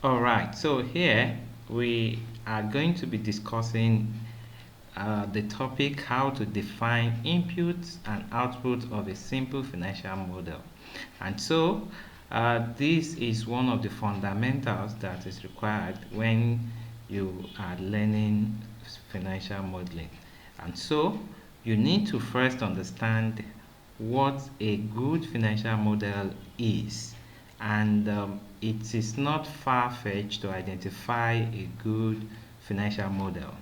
All right, so here we are going to be discussing the topic how to define inputs and outputs of a simple financial model. And so this is one of the fundamentals that is required when you are learning financial modeling. And so you need to first understand what a good financial model is. And it is not far-fetched to identify a good financial model.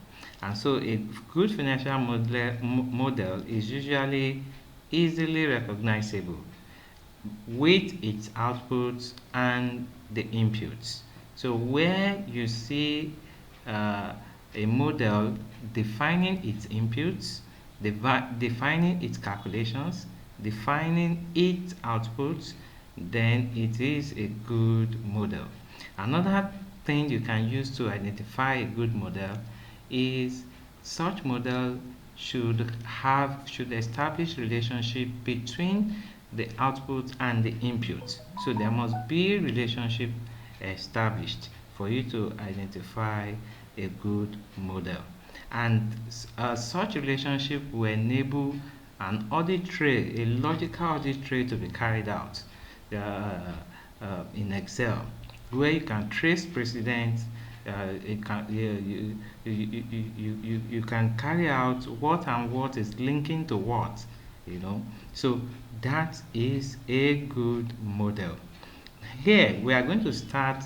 And so a good financial model is usually easily recognizable with its outputs and the inputs. So where you see uh, a model defining its inputs, defining its calculations, defining its outputs, then it is a good model. Another thing you can use to identify a good model is such model should establish relationship between the output and the input. So there must be a relationship established for you to identify a good model. And such relationship will enable an audit trail, a logical audit trail to be carried out in Excel, where you can trace precedents. It can, you can carry out what and what is linking to what, you know. So that is a good model. Here we are going to start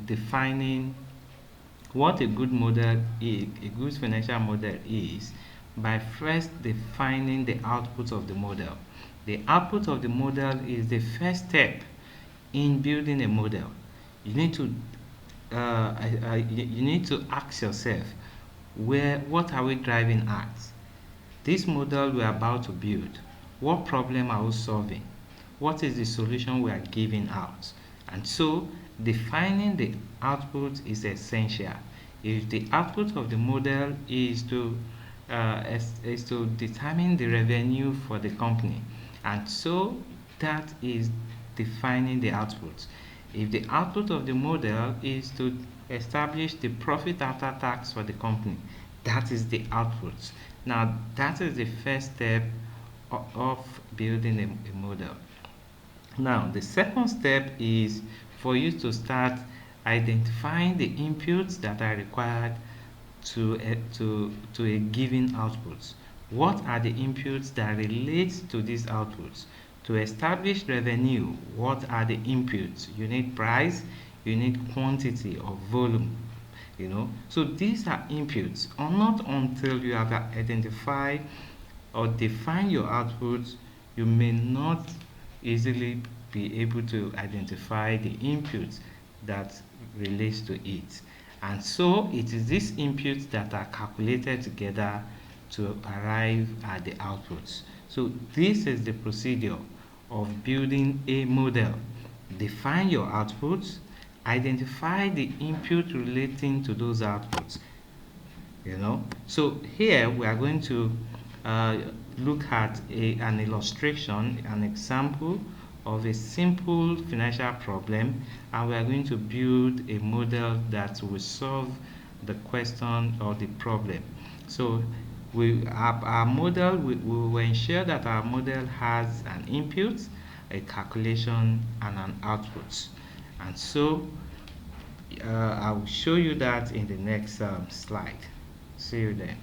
defining what a good model is, a good financial model is, by first defining the output of the model. The output of the model is the first step in building a model. You need to you need to ask yourself, where what are we driving at? This model we are about to build, what problem are we solving? What is the solution we are giving out? And so defining the output is essential. If the output of the model is to determine the revenue for the company, and so that is defining the output. If the output of the model is to establish the profit after tax for the company, that is the output. Now that is the first step of building a model. Now the second step is for you to start identifying the inputs that are required to a given output. What are the inputs that relate to these outputs? To establish revenue, what are the inputs? You need price, you need quantity or volume, you know. So these are inputs, or not until you have identified or define your outputs, you may not easily be able to identify the inputs that relates to it. And so it is these inputs that are calculated together to arrive at the outputs. So this is the procedure of building a model. Define your outputs, identify the input relating to those outputs, you know. So here we are going to uh, look at an illustration, an example of a simple financial problem, and we are going to build a model that will solve the question or the problem. So our model, we will ensure that our model has an input, a calculation, and an output. And so I will show you that in the next slide. See you then.